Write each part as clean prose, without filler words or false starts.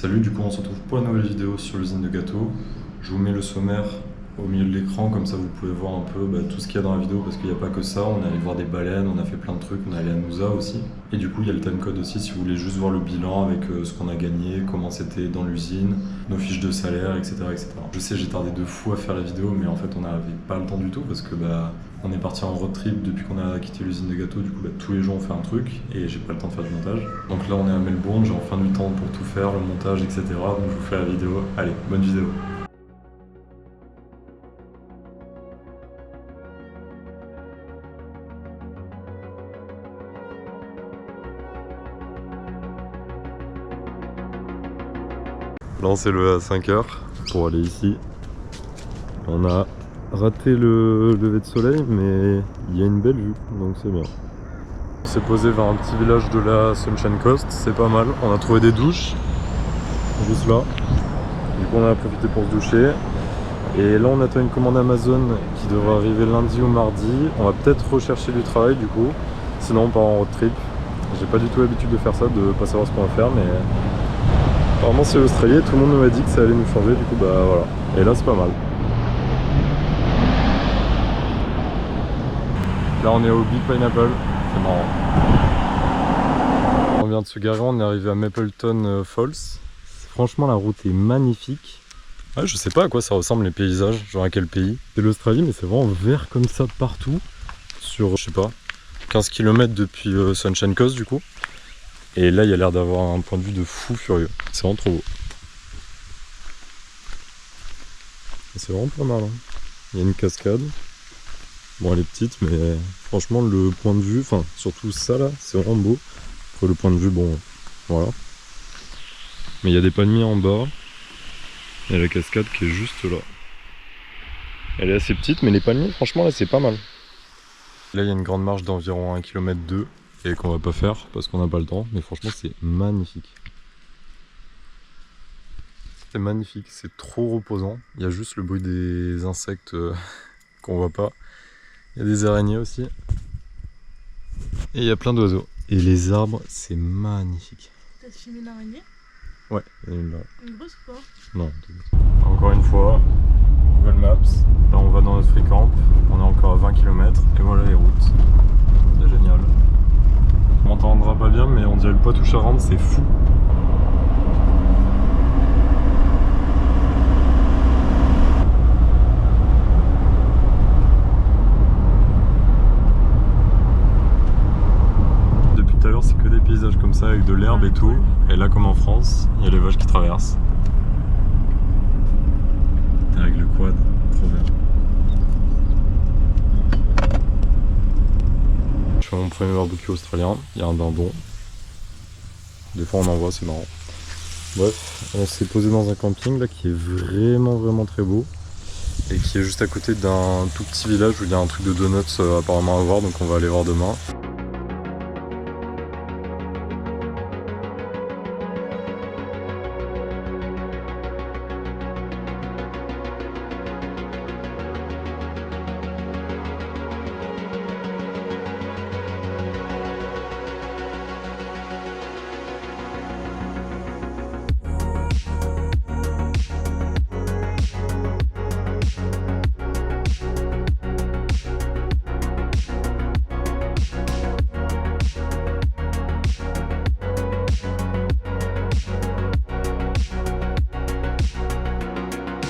Salut, du coup on se retrouve pour une nouvelle vidéo sur l'usine de gâteaux. Je vous mets le sommaire au milieu de l'écran, comme ça vous pouvez voir un peu tout ce qu'il y a dans la vidéo, parce qu'il n'y a pas que ça. On est allé voir des baleines, on a fait plein de trucs, on est allé à Noosa aussi. Et du coup il y a le timecode aussi si vous voulez juste voir le bilan avec ce qu'on a gagné, comment c'était dans l'usine, nos fiches de salaire, etc., etc. Je sais, j'ai tardé de fou à faire la vidéo, mais en fait on n'avait pas le temps du tout parce que on est parti en road trip depuis qu'on a quitté l'usine de gâteaux. Du coup tous les jours on fait un truc et j'ai pas le temps de faire du montage. Donc là on est à Melbourne, j'ai enfin du temps pour tout faire, le montage, etc. Donc je vous fais la vidéo. Allez, bonne vidéo. Là on s'est levé à 5h pour aller ici. On a raté le lever de soleil, mais il y a une belle vue, donc c'est bien. On s'est posé vers un petit village de la Sunshine Coast, c'est pas mal. On a trouvé des douches, juste là. Du coup on en a profité pour se doucher. Et là on attend une commande Amazon qui devrait arriver lundi ou mardi. On va peut-être rechercher du travail du coup, sinon on part en road trip. J'ai pas du tout l'habitude de faire ça, de pas savoir ce qu'on va faire, mais apparemment c'est l'Australie, tout le monde m'a dit que ça allait nous changer, du coup voilà. Et là c'est pas mal. Là on est au Big Pineapple, c'est marrant. On vient de se garer, on est arrivé à Mapleton Falls. Franchement la route est magnifique. Ouais, je sais pas à quoi ça ressemble les paysages, genre à quel pays. C'est l'Australie mais c'est vraiment vert comme ça partout. Sur, je sais pas, 15 km depuis Sunshine Coast du coup. Et là il y a l'air d'avoir un point de vue de fou furieux. C'est vraiment trop beau. C'est vraiment pas mal. Hein. Il y a une cascade. Bon elle est petite mais franchement le point de vue, enfin surtout ça là, c'est vraiment beau. Après le point de vue bon voilà. Mais il y a des palmiers en bas. Il y a la cascade qui est juste là. Elle est assez petite mais les palmiers franchement là c'est pas mal. Là il y a une grande marche d'environ 1,2 km et qu'on va pas faire parce qu'on n'a pas le temps. Mais franchement c'est magnifique. C'est magnifique, c'est trop reposant. Il y a juste le bruit des insectes qu'on voit pas. Il y a des araignées aussi. Et il y a plein d'oiseaux. Et les arbres, c'est magnifique. T'as filmé une araignée? Ouais, il y en a une là. Une grosse ou pas? Non. Encore une fois, Google Maps. Là on va dans notre free camp. On est encore à 20 km. Et voilà les routes. C'est génial. On m'entendra pas bien mais on dirait le Poitou-Charentes, c'est fou. C'est que des paysages comme ça avec de l'herbe et tout. Et là comme en France, il y a les vaches qui traversent. Avec le quad, trop bien. Je fais mon premier barbecue australien, il y a un dindon. Des fois on en voit, c'est marrant. Bref, on s'est posé dans un camping là qui est vraiment très beau. Et qui est juste à côté d'un tout petit village où il y a un truc de donuts apparemment à voir, donc on va aller voir demain.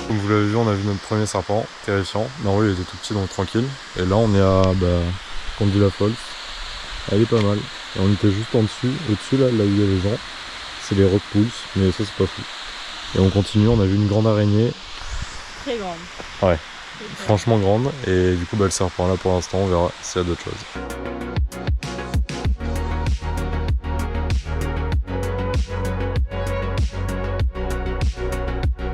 Comme vous l'avez vu, on a vu notre premier serpent, terrifiant. Mais en vrai il était tout petit donc tranquille. Et là on est à Conduit Falls. Elle est pas mal. Et on était juste en dessus, au-dessus là où il y a les gens. C'est les rock pools, mais ça c'est pas fou. Et on continue, on a vu une grande araignée. Très grande. Ouais, franchement grande. Et du coup le serpent là pour l'instant, on verra s'il y a d'autres choses.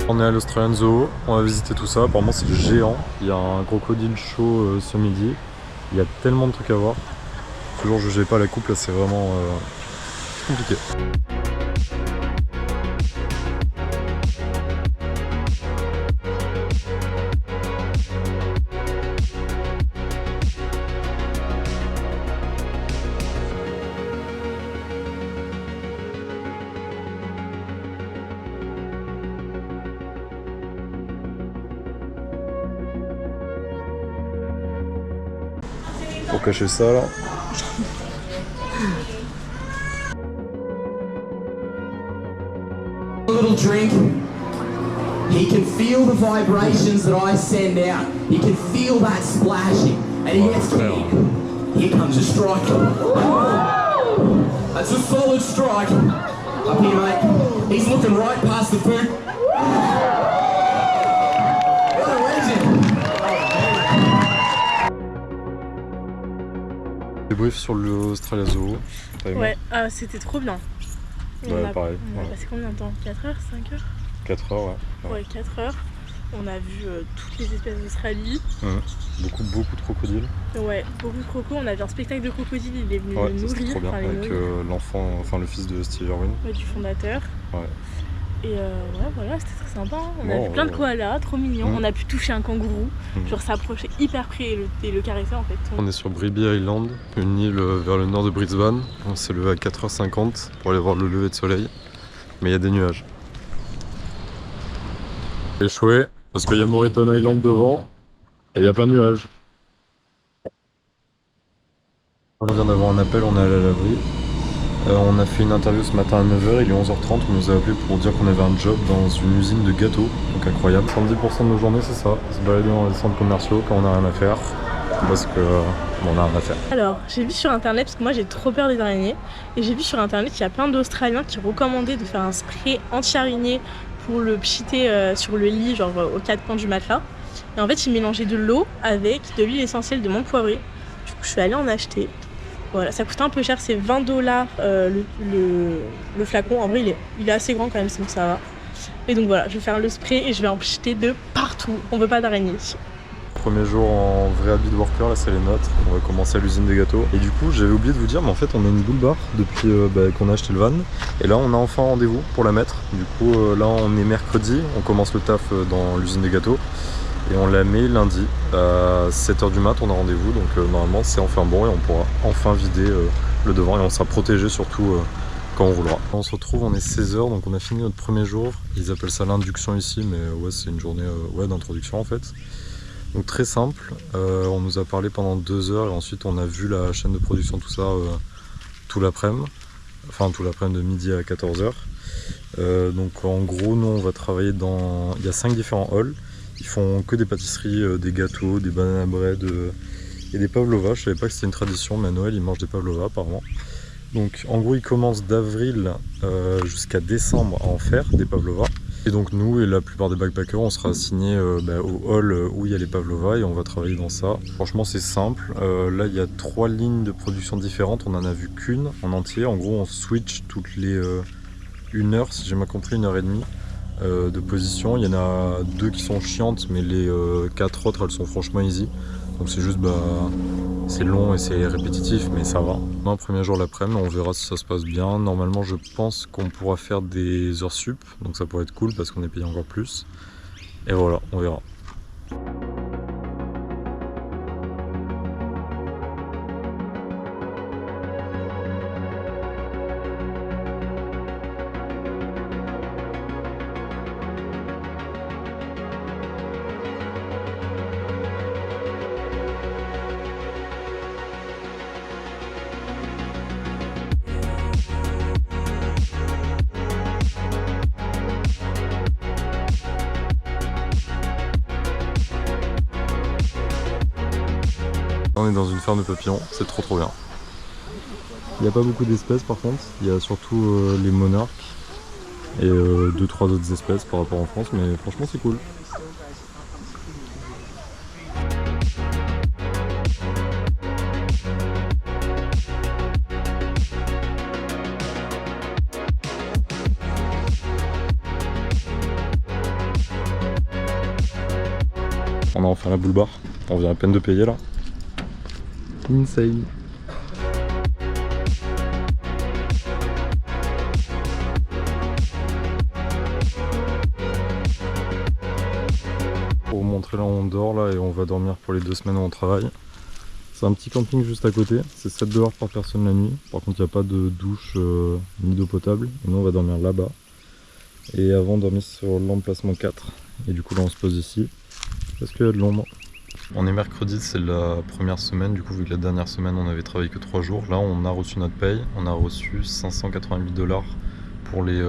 On est à l'Australian Zoo, on va visiter tout ça, apparemment c'est géant, il y a un crocodile chaud ce midi, il y a tellement de trucs à voir. Toujours je jugez pas la coupe là, c'est vraiment compliqué. Pour cacher ça là. A little drink. He can feel the vibrations that I send out. He can feel that splashing. And he gets keen. Here comes a strike. That's a solid strike. Up here, mate. He's looking right past the boot. What a legend. Débrief sur le Australia Zoo. Ouais, ah, c'était trop bien. Ouais, pareil. On a Ouais. passé combien de temps? 4 heures? 5 heures? 4 heures, ouais. Ouais, 4 heures. On a vu toutes les espèces d'Australie. Beaucoup de crocodiles. Ouais, beaucoup de crocos. On a vu un spectacle de crocodiles, il est venu Ouais, le ça, c'était nourrir. trop bien. Enfin, les Avec nourrir. l'enfant, enfin le fils de Steve Irwin. Ouais, du fondateur. Ouais. Et ouais, voilà, c'était très sympa. On a Bon, vu plein de koalas, trop mignons. On a pu toucher un kangourou, genre s'approcher hyper près et le caresser en fait. On est sur Bribie Island, une île vers le nord de Brisbane. On s'est levé à 4h50 pour aller voir le lever de soleil. Mais il y a des nuages. Échoué, parce qu'il y a Moreton Island devant et il y a plein de nuages. On vient d'avoir un appel, on est allé à l'abri. On a fait une interview ce matin à 9h, il est 11h30, on nous a appelé pour dire qu'on avait un job dans une usine de gâteaux, donc incroyable. 70% de nos journées c'est ça, se balader dans les centres commerciaux quand on n'a rien à faire, parce que on a rien à faire. Alors, j'ai vu sur internet, parce que moi j'ai trop peur des araignées, et j'ai vu sur internet qu'il y a plein d'Australiens qui recommandaient de faire un spray anti-araignée pour le pchiter sur le lit, genre aux 4 coins du matelas. Et en fait, ils mélangeaient de l'eau avec de l'huile essentielle de menthe poivrée. Du coup, je suis allée en acheter. Voilà, ça coûte un peu cher, c'est $20 le flacon. En vrai, il est assez grand quand même, donc ça va. Et donc voilà, je vais faire le spray et je vais en pchiter de partout. On veut pas d'araignées ici. Premier jour en vrai habit de worker, là c'est les nôtres, on va commencer à l'usine de gâteaux. Et du coup j'avais oublié de vous dire, mais en fait on a une bulle bar depuis qu'on a acheté le van. Et là on a enfin rendez-vous pour la mettre. Du coup là on est mercredi, on commence le taf dans l'usine de gâteaux. Et on la met lundi à 7h du mat, on a rendez-vous. Donc normalement c'est enfin bon et on pourra enfin vider le devant et on sera protégé surtout quand on roulera. On se retrouve, on est 16h, donc on a fini notre premier jour. Ils appellent ça l'induction ici, mais ouais c'est une journée d'introduction en fait. Donc très simple, on nous a parlé pendant 2 heures et ensuite on a vu la chaîne de production, tout ça, tout l'après-midi, enfin tout l'après-midi de midi à 14h. Donc en gros nous on va travailler dans, il y a 5 différents halls, ils font que des pâtisseries, des gâteaux, des banana bread et des pavlova. Je savais pas que c'était une tradition mais à Noël ils mangent des pavlova apparemment. Donc en gros ils commencent d'avril jusqu'à décembre à en faire des pavlova. Et donc nous et la plupart des backpackers on sera assignés au hall où il y a les pavlova et on va travailler dans ça. Franchement c'est simple, là il y a 3 lignes de production différentes, on en a vu qu'une en entier. En gros on switch toutes les 1 heure, si j'ai bien compris, 1h30 de position. Il y en a 2 qui sont chiantes mais les 4 autres elles sont franchement easy. Donc c'est juste c'est long et c'est répétitif mais ça va. Un premier jour l'après-midi, on verra si ça se passe bien. Normalement je pense qu'on pourra faire des heures sup, donc ça pourrait être cool parce qu'on est payé encore plus. Et voilà, on verra. On est dans une ferme de papillons, c'est trop bien. Il n'y a pas beaucoup d'espèces par contre, il y a surtout les monarques et 2-3 autres espèces par rapport en France, mais franchement c'est cool. On a enfin la boule bar, on vient à peine de payer là. Insane. Pour vous montrer là où on dort là et on va dormir pour les 2 semaines où on travaille. C'est un petit camping juste à côté, c'est 7$ par personne la nuit. Par contre il n'y a pas de douche ni d'eau potable. Et nous on va dormir là-bas. Et avant on dormir sur l'emplacement 4. Et du coup là on se pose ici. Parce qu'il y a de l'ombre. On est mercredi, c'est la première semaine, du coup vu que la dernière semaine on avait travaillé que 3 jours, là on a reçu notre paye, on a reçu 588 $ pour les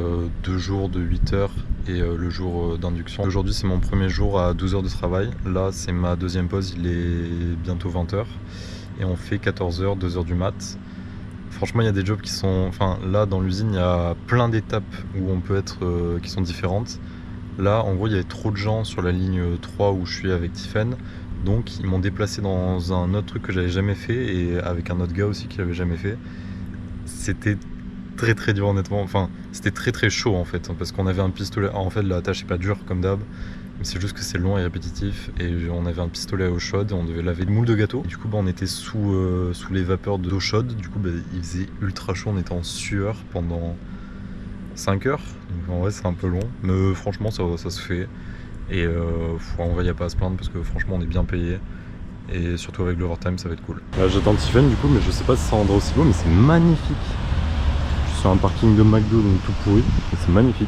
2 jours de 8 heures et le jour d'induction. Aujourd'hui c'est mon premier jour à 12 heures de travail, là c'est ma deuxième pause, il est bientôt 20 heures et on fait 14 heures, 2 heures du mat. Franchement il y a des jobs qui sont, enfin là dans l'usine il y a plein d'étapes où on peut être, qui sont différentes. Là en gros il y avait trop de gens sur la ligne 3 où je suis avec Tiffen. Donc ils m'ont déplacé dans un autre truc que j'avais jamais fait et avec un autre gars aussi qui l'avait jamais fait. C'était très dur honnêtement, enfin c'était très chaud en fait parce qu'on avait un pistolet, en fait la tâche est pas dure comme d'hab, mais c'est juste que c'est long et répétitif et on avait un pistolet à eau chaude et on devait laver le moule de gâteau. Du coup on était sous les vapeurs d'eau chaude, du coup il faisait ultra chaud, on était en sueur pendant 5 heures, donc en vrai c'est un peu long, mais franchement ça se fait. Et en vrai, il n'y a pas à se plaindre parce que franchement, on est bien payé. Et surtout avec l'overtime, ça va être cool. Là, j'attends Tiffen du coup, mais je sais pas si ça rendra aussi beau, mais c'est magnifique. Je suis sur un parking de McDo, donc tout pourri, mais c'est magnifique.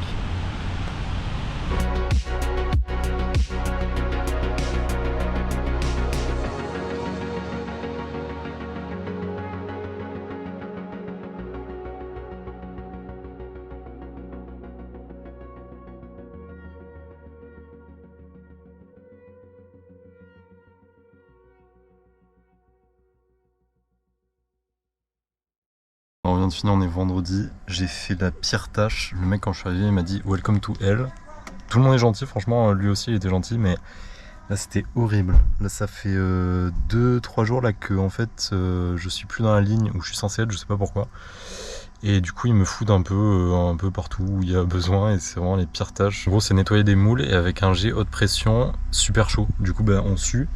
On vient de finir, on est vendredi, j'ai fait la pire tâche. Le mec quand je suis arrivé il m'a dit welcome to hell. Tout le monde est gentil, franchement lui aussi il était gentil, mais là c'était horrible. Là ça fait 2-3 jours là que en fait je suis plus dans la ligne où je suis censé être, je sais pas pourquoi. Et du coup il me fout un peu partout où il y a besoin et c'est vraiment les pires tâches. En gros c'est nettoyer des moules et avec un jet haute pression super chaud. Du coup on sue.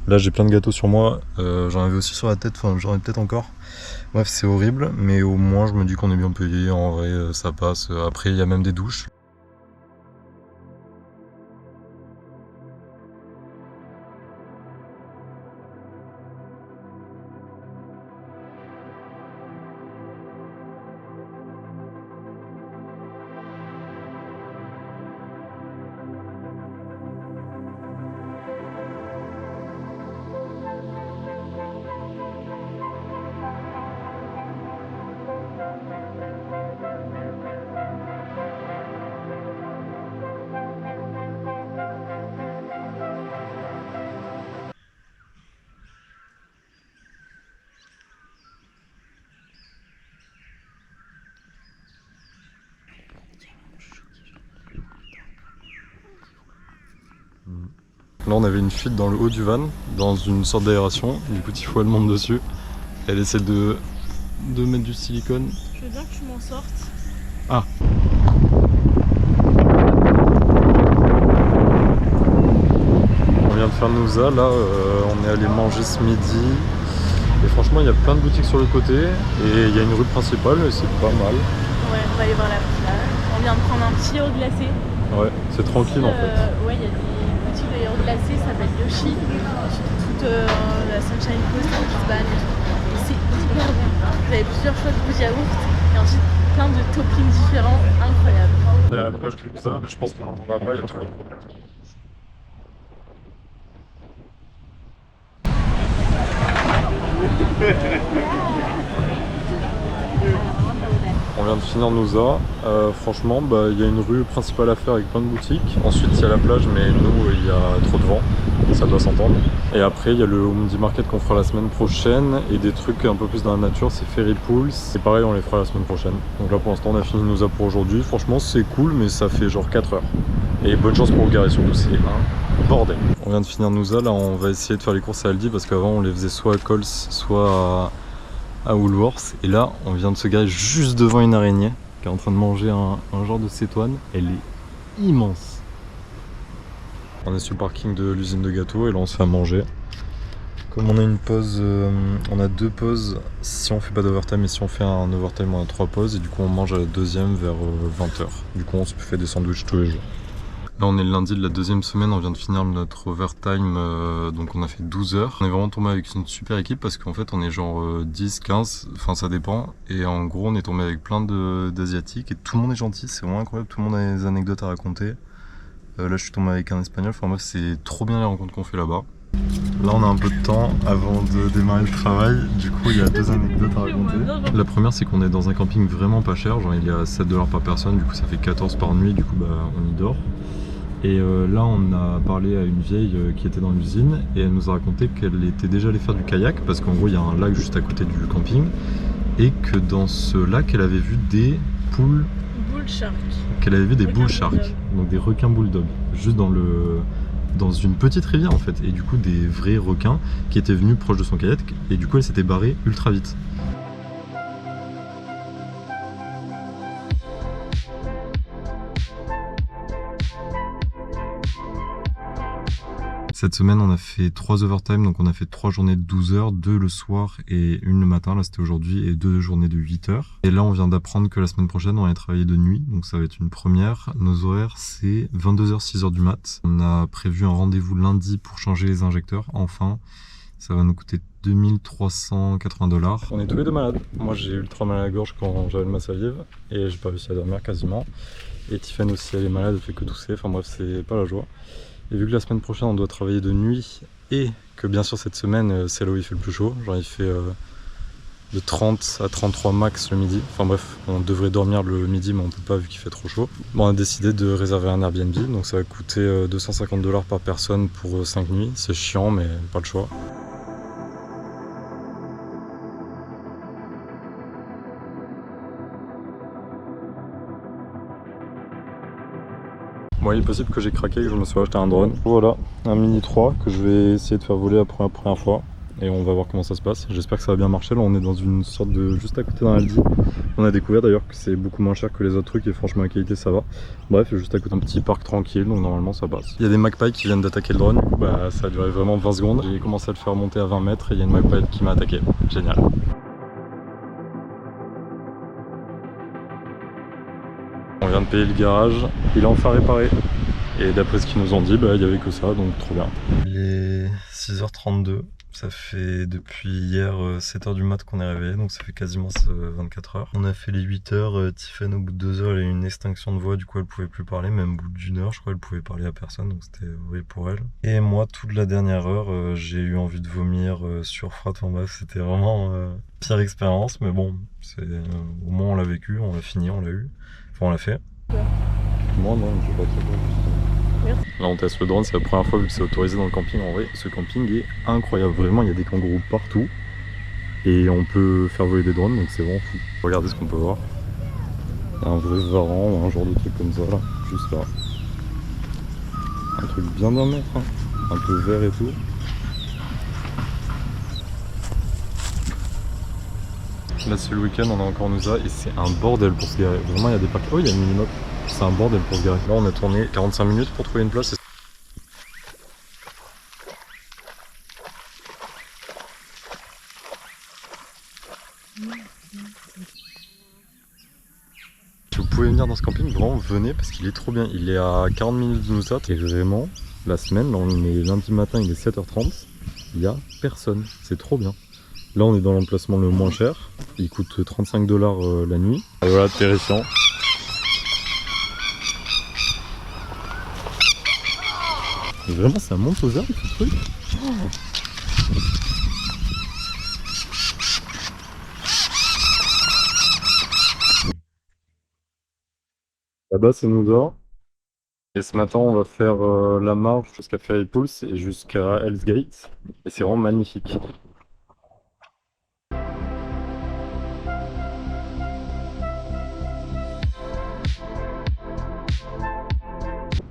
Là j'ai plein de gâteaux sur moi, j'en avais aussi sur la tête, enfin j'en ai peut-être encore. Bref c'est horrible, mais au moins je me dis qu'on est bien payé, en vrai ça passe. Après il y a même des douches. Là on avait une fuite dans le haut du van, dans une sorte d'aération, du coup Tifo elle monte dessus, elle essaie de mettre du silicone. Je veux bien que tu m'en sortes. Ah. On vient de faire Nouza, là on est allé manger ce midi, et franchement il y a plein de boutiques sur le côté, et il y a une rue principale et c'est pas mal. Ouais, on va aller voir la plage. On vient de prendre un petit yaourt glacé. Ouais, c'est tranquille en fait. Ouais, il y a des boutiques de yaourt glacé, ça s'appelle Yoshi. Toute la Sunshine Coast, Gizban et tout. Et c'est hyper bon. Vous avez plusieurs choix de goût de yaourt et ensuite plein de toppings différents, incroyables. La plage comme ça, je pense qu'on va pas, il y a trop de problèmes. On vient de finir Nouza, franchement il y a une rue principale à faire avec plein de boutiques. Ensuite il y a la plage mais nous il y a trop de vent, ça doit s'entendre. Et après il y a le Home Market qu'on fera la semaine prochaine et des trucs un peu plus dans la nature, c'est Ferry Pools. C'est pareil, on les fera la semaine prochaine. Donc là pour l'instant on a fini Nouza pour aujourd'hui, franchement c'est cool mais ça fait genre 4 heures. Et bonne chance pour le garer surtout, c'est un bordel. On vient de finir Nouza, là on va essayer de faire les courses à Aldi parce qu'avant on les faisait soit à Coles soit à Woolworths, et là on vient de se garer juste devant une araignée qui est en train de manger un genre de cétoine. Elle est immense. On est sur le parking de l'usine de gâteaux et là on se fait à manger. Comme on a une pause, on a 2 pauses si on fait pas d'overtime, et si on fait un overtime on a 3 pauses, et du coup on mange à la deuxième vers 20 h. Du coup on se fait des sandwichs tous les jours. Là on est le lundi de la deuxième semaine, on vient de finir notre overtime, donc on a fait 12 heures. On est vraiment tombé avec une super équipe parce qu'en fait on est genre 10, 15, enfin ça dépend. Et en gros on est tombé avec plein d'asiatiques et tout le monde est gentil, c'est vraiment incroyable, tout le monde a des anecdotes à raconter. Là je suis tombé avec un espagnol, enfin bref c'est trop bien les rencontres qu'on fait là-bas. Là on a un peu de temps avant de démarrer le travail, du coup il y a deux anecdotes à raconter. La première c'est qu'on est dans un camping vraiment pas cher, genre il est à 7$ par personne, du coup ça fait 14 par nuit, du coup bah on y dort. Et là on a parlé à une vieille qui était dans l'usine et elle nous a raconté qu'elle était déjà allée faire du kayak parce qu'en gros il y a un lac juste à côté du camping et que dans ce lac elle avait vu des poules... Bull shark. Qu'elle avait vu des Requin bull sharks, bulldog. donc des requins bulldog, juste dans une petite rivière en fait, et du coup des vrais requins qui étaient venus proche de son kayak et du coup elle s'était barrée ultra vite. Cette semaine on a fait 3 overtime, donc on a fait 3 journées de 12 heures, 2 le soir et 1 le matin, là c'était aujourd'hui, et 2 journées de 8 heures. Et là on vient d'apprendre que la semaine prochaine on va travailler de nuit, donc ça va être une première. Nos horaires c'est 22h, 6h du mat. On a prévu un rendez-vous lundi pour changer les injecteurs, enfin. Ça va nous coûter 2380$. On est tous les deux malades. Moi j'ai ultra mal à la gorge quand j'avais ma salive et j'ai pas réussi à dormir quasiment. Et Tiffany aussi elle est malade, elle fait que tousser, enfin bref c'est pas la joie. Et vu que la semaine prochaine on doit travailler de nuit et que bien sûr cette semaine c'est là où il fait le plus chaud, genre il fait de 30 à 33 max le midi, enfin bref on devrait dormir le midi mais on peut pas vu qu'il fait trop chaud. Bon, on a décidé de réserver un Airbnb, donc ça va coûter 250$ par personne pour 5 nuits, c'est chiant mais pas le choix. Bon, il est possible que j'ai craqué et que je me sois acheté un drone. Voilà, un Mini 3 que je vais essayer de faire voler la première fois. Et on va voir comment ça se passe. J'espère que ça va bien marcher. Là, on est dans une sorte de... juste à côté d'un Aldi. On a découvert d'ailleurs que c'est beaucoup moins cher que les autres trucs et franchement la qualité ça va. Bref, juste à côté d'un petit parc tranquille, donc normalement ça passe. Il y a des magpies qui viennent d'attaquer le drone. Du coup, bah, ça a duré vraiment 20 secondes. J'ai commencé à le faire monter à 20 mètres et il y a une magpie qui m'a attaqué. Génial. On vient de payer le garage, il est enfin réparé. Et d'après ce qu'ils nous ont dit, bah, il n'y avait que ça, donc trop bien. Il est 6h32, ça fait depuis hier 7h du mat qu'on est réveillé, donc ça fait quasiment 24 heures. On a fait les 8 heures, Tiffany au bout de 2 heures elle a eu une extinction de voix, du coup elle pouvait plus parler, même au bout d'une heure je crois elle pouvait parler à personne, donc c'était horrible pour elle. Et moi toute la dernière heure j'ai eu envie de vomir sur froid, en bref c'était vraiment pire expérience, mais bon, au moins on l'a vécu, on l'a fini, on l'a eu, enfin on l'a fait. Moi non, je pas très bien. Là on teste le drone, c'est la première fois vu que c'est autorisé dans le camping. En vrai ce camping est incroyable, vraiment il y a des kangourous partout et on peut faire voler des drones donc c'est vraiment fou. Regardez ce qu'on peut voir. Il y a un vrai varan ou un genre de truc comme ça là, juste là. Un truc bien d'un mètre, hein. Un peu vert et tout. Là c'est le week-end, on a encore Nusa et c'est un bordel pour se garer. Vraiment il y a des parcs. Oh il y a une minimap. C'est un bordel pour se garer. Là on a tourné 45 minutes pour trouver une place. Si vous pouvez venir dans ce camping, vraiment venez parce qu'il est trop bien. Il est à 40 minutes de Nousat et vraiment la semaine, là on est lundi matin, il est 7h30, il n'y a personne. C'est trop bien. Là on est dans l'emplacement le moins cher. Il coûte 35$ la nuit. Et voilà, terrifiant. Mais vraiment ça monte aux herbes ce truc. Là-bas c'est Nousat. Et ce matin on va faire la marche jusqu'à Ferry Pulse et jusqu'à Hell's Gate. Et c'est vraiment magnifique.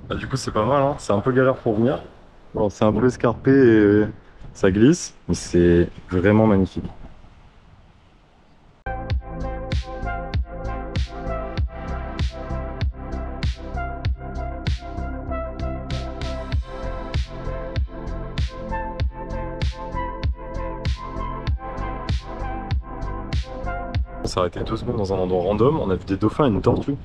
Bah, du coup c'est pas mal, hein. C'est un peu galère pour venir. Bon, c'est un peu escarpé et ça glisse, mais c'est vraiment magnifique. On s'est arrêté 2 secondes dans un endroit random, on a vu des dauphins et une tortue.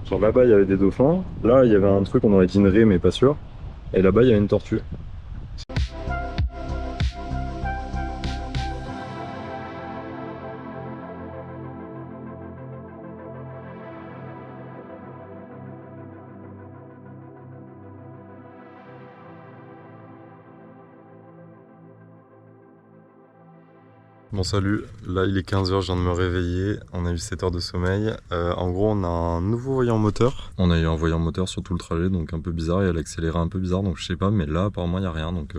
Genre là-bas il y avait des dauphins, là il y avait un truc on aurait dit une raie mais pas sûr. Et là-bas il y a une tortue. Bon salut, là il est 15h, je viens de me réveiller, on a eu 7 heures de sommeil. En gros on a un nouveau voyant moteur. On a eu un voyant moteur sur tout le trajet, donc un peu bizarre, et elle accélérait un peu bizarre, donc je sais pas, mais là apparemment il n'y a rien, donc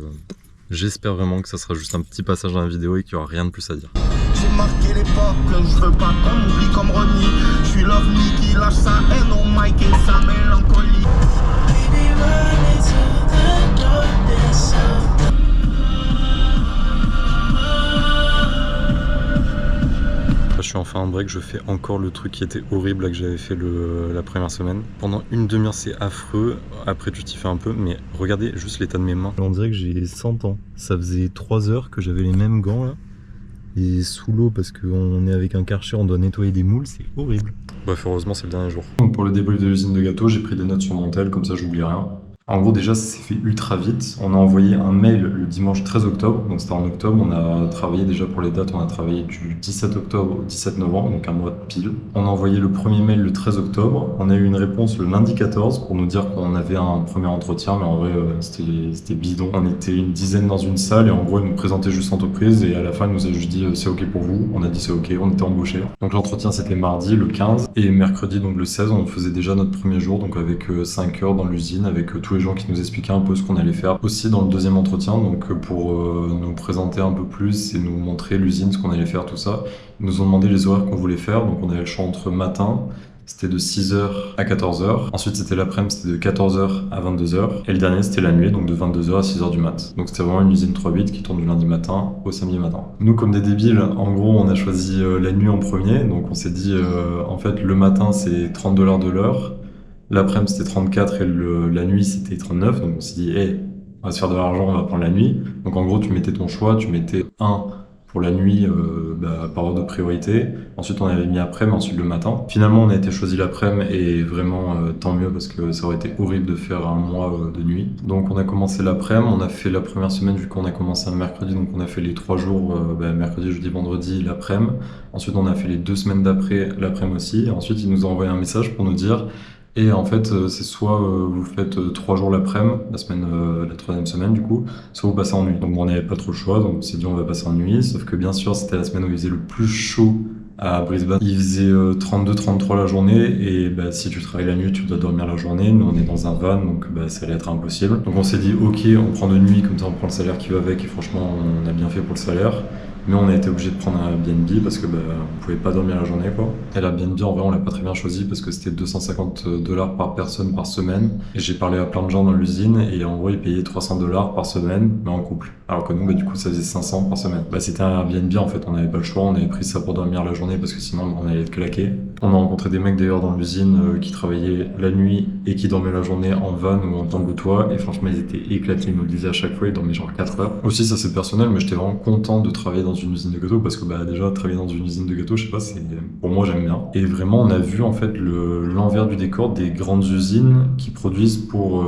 j'espère vraiment que ça sera juste un petit passage dans la vidéo et qu'il n'y aura rien de plus à dire. J'ai marqué l'époque, je veux pas qu'on m'oublie comme Ronnie. Je suis l'ovni qui lâche sa haine au mic et sa mélancolie. Je suis enfin en break, je fais encore le truc qui était horrible là, que j'avais fait la première semaine. Pendant une demi-heure c'est affreux, après tu t'y fais un peu, mais regardez juste l'état de mes mains. On dirait que j'ai 100 ans, ça faisait 3 heures que j'avais les mêmes gants là. Et sous l'eau parce qu'on est avec un Karcher, on doit nettoyer des moules, c'est horrible. Bref, heureusement c'est le dernier jour. Donc pour le débrief de l'usine de gâteaux, j'ai pris des notes sur mon tel, comme ça j'oublie rien. En gros déjà ça s'est fait ultra vite, on a envoyé un mail le dimanche 13 octobre, donc c'était en octobre, on a travaillé déjà pour les dates, on a travaillé du 17 octobre au 17 novembre, donc un mois de pile. On a envoyé le premier mail le 13 octobre, on a eu une réponse le lundi 14 pour nous dire qu'on avait un premier entretien, mais en vrai c'était bidon. On était une dizaine dans une salle et en gros ils nous présentaient juste l'entreprise et à la fin ils nous a juste dit c'est ok pour vous, on a dit c'est ok, on était embauchés. Donc l'entretien c'était mardi le 15 et mercredi donc le 16 on faisait déjà notre premier jour, donc avec 5 heures dans l'usine, avec tous les gens qui nous expliquaient un peu ce qu'on allait faire aussi dans le deuxième entretien, donc pour nous présenter un peu plus et nous montrer l'usine, ce qu'on allait faire, tout ça. Ils nous ont demandé les horaires qu'on voulait faire, donc on avait le choix entre matin, c'était de 6h à 14h, ensuite c'était l'après-midi, c'était de 14h à 22h, et le dernier c'était la nuit, donc de 22h à 6h du mat. Donc c'était vraiment une usine 3-8 qui tourne du lundi matin au samedi matin. Nous comme des débiles, en gros on a choisi la nuit en premier, donc on s'est dit en fait le matin c'est 30$ de l'heure, l'après-midi c'était 34 et la nuit c'était 39, donc on s'est dit hey, on va se faire de l'argent, on va prendre la nuit. Donc en gros tu mettais ton choix, tu mettais 1 pour la nuit par ordre de priorité, ensuite on avait mis après-midi, ensuite le matin. Finalement on a été choisi l'après-midi et vraiment tant mieux parce que ça aurait été horrible de faire un mois de nuit. Donc on a commencé l'après-midi, on a fait la première semaine vu qu'on a commencé un mercredi, donc on a fait les 3 jours, mercredi, jeudi, vendredi, l'après-midi. Ensuite on a fait les 2 semaines d'après, l'après-midi aussi. Et ensuite ils nous ont envoyé un message pour nous dire et en fait, c'est soit vous faites 3 jours l'après-midi, la 3e semaine du coup, soit vous passez en nuit. Donc bon, on n'avait pas trop le choix, donc on s'est dit on va passer en nuit, sauf que bien sûr c'était la semaine où il faisait le plus chaud à Brisbane. Il faisait 32-33 la journée et si tu travailles la nuit, tu dois dormir la journée. Nous on est dans un van, donc ça allait être impossible. Donc on s'est dit ok, on prend de nuit, comme ça on prend le salaire qui va avec et franchement on a bien fait pour le salaire. Mais on a été obligé de prendre un Airbnb parce que on pouvait pas dormir la journée quoi. Et l'Airbnb en vrai on l'a pas très bien choisi parce que c'était 250$ par personne par semaine. Et j'ai parlé à plein de gens dans l'usine et en gros ils payaient 300$ par semaine mais en couple. Alors que nous du coup ça faisait 500 par semaine. C'était un Airbnb en fait, on n'avait pas le choix, on avait pris ça pour dormir la journée parce que sinon on allait être claqué. On a rencontré des mecs d'ailleurs dans l'usine qui travaillaient la nuit et qui dormaient la journée en van ou en tente de toit et franchement ils étaient éclatés, ils nous le disaient à chaque fois, ils dormaient genre 4 heures. Aussi ça c'est personnel mais j'étais vraiment content de travailler dans une usine de gâteaux parce que déjà travailler dans une usine de gâteaux je sais pas, pour moi j'aime bien. Et vraiment on a vu en fait l'envers du décor des grandes usines qui produisent pour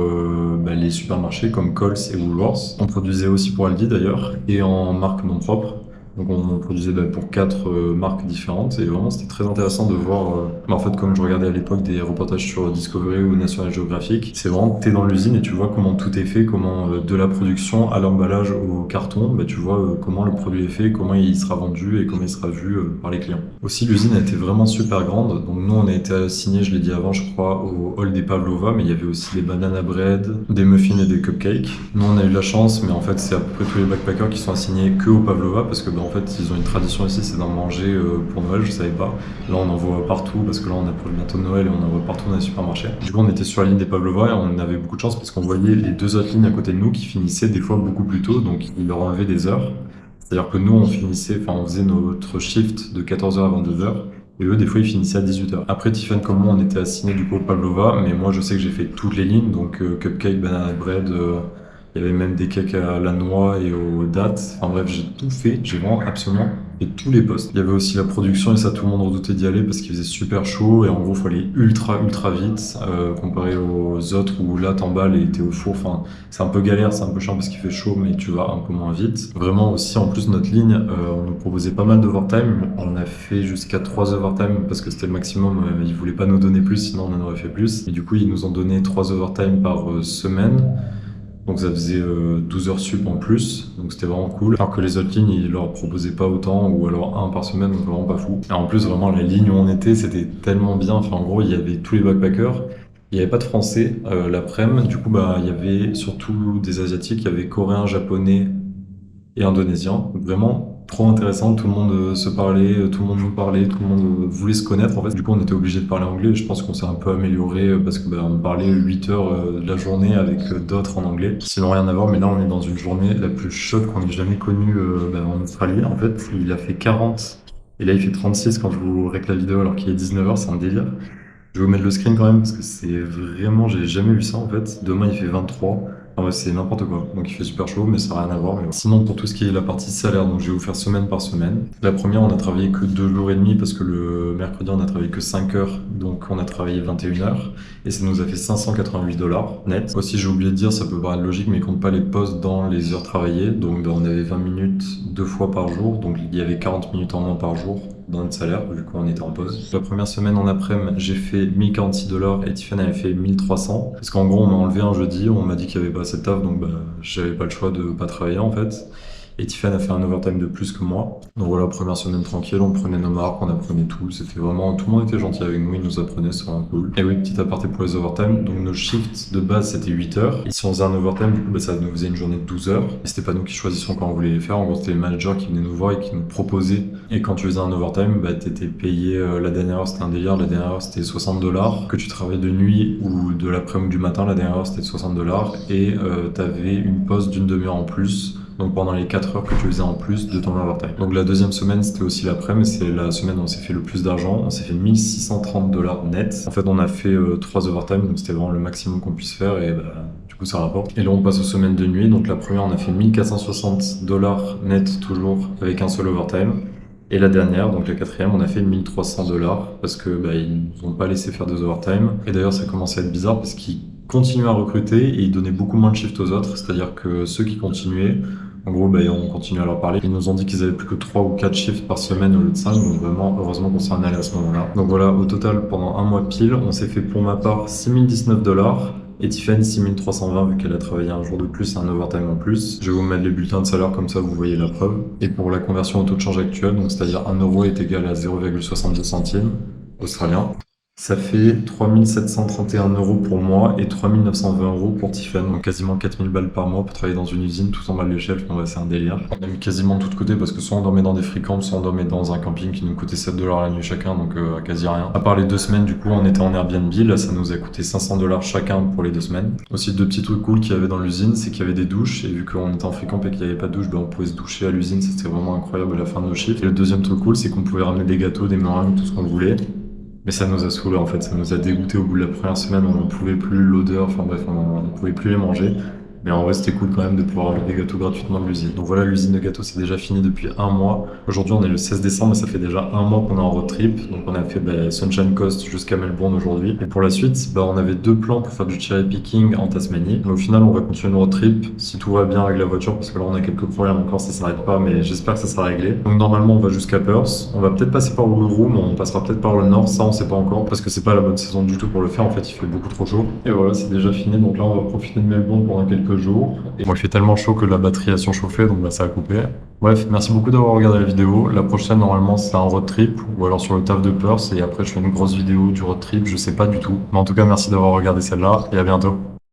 les supermarchés comme Coles et Woolworths. On produisait aussi pour Aldi d'ailleurs et en marque non propre. Donc on produisait pour 4 marques différentes et vraiment c'était très intéressant de voir, en fait comme je regardais à l'époque des reportages sur Discovery ou National Geographic, c'est vraiment t'es dans l'usine et tu vois comment tout est fait, comment de la production à l'emballage au carton, tu vois comment le produit est fait, comment il sera vendu et comment il sera vu par les clients. Aussi l'usine a été vraiment super grande, donc nous on a été assignés, je l'ai dit avant je crois, au hall des Pavlova, mais il y avait aussi des banana bread, des muffins et des cupcakes. Nous on a eu de la chance, mais en fait c'est à peu près tous les backpackers qui sont assignés que au Pavlova parce que en fait ils ont une tradition ici, c'est d'en manger pour Noël, je savais pas. Là on en voit partout parce que là on approche bientôt de Noël et on en voit partout dans les supermarchés. Du coup on était sur la ligne des Pavlova et on avait beaucoup de chance parce qu'on voyait les 2 autres lignes à côté de nous qui finissaient des fois beaucoup plus tôt, donc ils leur enlevaient des heures. C'est-à-dire que nous on faisait notre shift de 14h à 22h. Et eux, des fois, ils finissaient à 18h. Après, Tiffany comme moi, on était assignés du coup au Pavlova, mais moi, je sais que j'ai fait toutes les lignes, donc cupcake, banana bread, il y avait même des cakes à la noix et aux dattes. Enfin bref, j'ai tout fait, j'ai vraiment absolument fait tous les postes. Il y avait aussi la production et ça, tout le monde redoutait d'y aller parce qu'il faisait super chaud et en gros, il fallait ultra vite comparé aux autres où là, t'emballes et t'es au four. Enfin, c'est un peu galère, c'est un peu chiant parce qu'il fait chaud, mais tu vas un peu moins vite. Vraiment aussi, en plus, notre ligne, on nous proposait pas mal d'overtime. On a fait jusqu'à 3 overtime parce que c'était le maximum. Ils voulaient pas nous donner plus, sinon on en aurait fait plus. Et du coup, ils nous ont donné 3 overtime par semaine. Donc ça faisait 12 heures sup en plus, donc c'était vraiment cool. Alors que les autres lignes, ils leur proposaient pas autant, ou alors un par semaine, donc vraiment pas fou. Et en plus, vraiment, la ligne où on était, c'était tellement bien. Enfin, en gros, il y avait tous les backpackers. Il n'y avait pas de français l'après-midi. Du coup, bah, il y avait surtout des asiatiques. Il y avait coréens, japonais et indonésiens. Donc vraiment trop intéressant. Tout le monde se parlait, tout le monde nous parlait, tout le monde voulait se connaître. En fait, du coup, on était obligé de parler anglais. Je pense qu'on s'est un peu amélioré parce que bah, on parlait 8 heures de la journée avec d'autres en anglais. Sinon, rien à voir. Mais là, on est dans une journée la plus chaude qu'on ait jamais connue en Australie. En fait, il a fait 40 et là, il fait 36 quand je vous règle la vidéo alors qu'il est 19 heures. C'est un délire. Je vais vous mettre le screen quand même parce que c'est vraiment, j'ai jamais vu ça en fait. Demain il fait 23. Enfin, ouais, c'est n'importe quoi. Donc il fait super chaud, mais ça n'a rien à voir. Mais ouais. Sinon, pour tout ce qui est la partie salaire, donc je vais vous faire semaine par semaine. La première, on a travaillé que 2 jours et demi parce que le mercredi, on a travaillé que 5 heures. Donc on a travaillé 21 heures et ça nous a fait 588 $ net. Aussi, j'ai oublié de dire, ça peut paraître logique, mais ils comptent pas les pauses dans les heures travaillées. Donc on avait 20 minutes 2 fois par jour. Donc il y avait 40 minutes en moins par jour dans notre salaire, vu qu'on était en pause. La première semaine en après-midi, j'ai fait 1046 $ et Tiffany avait fait 1300. Parce qu'en gros, on m'a enlevé un jeudi, on m'a dit qu'il n'y avait pas assez de taf, donc bah, j'avais pas le choix de pas travailler en fait. Et Tiffany a fait un overtime de plus que moi. Donc voilà, première semaine tranquille, on prenait nos marques, on apprenait tout. C'était vraiment, tout le monde était gentil avec nous, ils nous apprenaient, c'est vraiment cool. Et oui, petit aparté pour les overtime. Donc nos shifts de base c'était 8 heures. Et si on faisait un overtime, du coup, bah, ça nous faisait une journée de 12 heures. Et c'était pas nous qui choisissions quand on voulait les faire. En gros, c'était les managers qui venaient nous voir et qui nous proposaient. Et quand tu faisais un overtime, bah, t'étais payé, la dernière heure c'était un délire, la dernière heure c'était 60 $. Que tu travaillais de nuit ou de l'après-midi ou du matin, la dernière heure c'était 60 $. Et t'avais une pause d'une demi-heure en plus. Donc pendant les 4 heures que tu faisais en plus de ton overtime. Donc la deuxième semaine, c'était aussi l'après-midi, c'est la semaine où on s'est fait le plus d'argent. On s'est fait 1630 $ net. En fait, on a fait 3 overtime, donc c'était vraiment le maximum qu'on puisse faire et bah, du coup ça rapporte. Et là, on passe aux semaines de nuit. Donc la première, on a fait 1460 $ net toujours avec un seul overtime. Et la dernière, donc la quatrième, on a fait 1300 $ parce que bah, ils nous ont pas laissé faire 2 overtime. Et d'ailleurs, ça commençait à être bizarre parce qu'ils continuaient à recruter et ils donnaient beaucoup moins de shift aux autres. C'est-à-dire que ceux qui continuaient, en gros, bah, on continue à leur parler. Ils nous ont dit qu'ils avaient plus que 3 ou 4 shifts par semaine au lieu de 5. Donc vraiment, heureusement qu'on s'en allé à ce moment-là. Donc voilà, au total, pendant un mois pile, on s'est fait pour ma part 6019 $ et Tiffany 6320 vu qu'elle a travaillé un jour de plus et un overtime en plus. Je vais vous mettre les bulletins de salaire comme ça vous voyez la preuve. Et pour la conversion au taux de change actuel, donc c'est-à-dire 1 € est égal à 0,72 centimes australiens. Ça fait 3731 € pour moi et 3920 € pour Tiffany, donc quasiment 4000 balles par mois pour travailler dans une usine tout en bas de l'échelle. Enfin, ouais, c'est un délire. On a mis quasiment tout de côté parce que soit on dormait dans des free camps, soit on dormait dans un camping qui nous coûtait 7 $ la nuit chacun, donc quasi rien. À part les 2 semaines, du coup, on était en Airbnb, là ça nous a coûté 500 $ chacun pour les 2 semaines. Aussi, 2 petits trucs cool qu'il y avait dans l'usine, c'est qu'il y avait des douches et vu qu'on était en free camp et qu'il n'y avait pas de douche, ben, on pouvait se doucher à l'usine, c'était vraiment incroyable à la fin de nos shifts. Et le deuxième truc cool, c'est qu'on pouvait ramener des gâteaux, des meringues, tout ce qu'on voulait. Mais ça nous a saoulé en fait, ça nous a dégoûté au bout de la première semaine, on n'en pouvait plus, l'odeur, enfin bref, on ne pouvait plus les manger. Mais en vrai, c'était cool quand même de pouvoir avoir des gâteaux gratuitement de l'usine. Donc voilà, l'usine de gâteaux, c'est déjà fini depuis un mois. Aujourd'hui, on est le 16 décembre et ça fait déjà un mois qu'on est en road trip. Donc on a fait Sunshine Coast jusqu'à Melbourne aujourd'hui. Et pour la suite, on avait 2 plans pour faire du cherry picking en Tasmanie. Mais au final, on va continuer le road trip si tout va bien avec la voiture parce que là, on a quelques problèmes encore, ça s'arrête pas, mais j'espère que ça sera réglé. Donc normalement, on va jusqu'à Perth. On va peut-être passer par Uluru, mais on passera peut-être par le nord. Ça, on sait pas encore parce que c'est pas la bonne saison du tout pour le faire. En fait, il fait beaucoup trop chaud. Et voilà, c'est déjà fini. Donc là, on va profiter de Melbourne pendant quelques jours. Et moi, il fait tellement chaud que la batterie a surchauffé, donc ça a coupé. Bref, merci beaucoup d'avoir regardé la vidéo. La prochaine, normalement, c'est un road trip ou alors sur le taf de Perth. Et après, je fais une grosse vidéo du road trip, je sais pas du tout. Mais en tout cas, merci d'avoir regardé celle-là et à bientôt.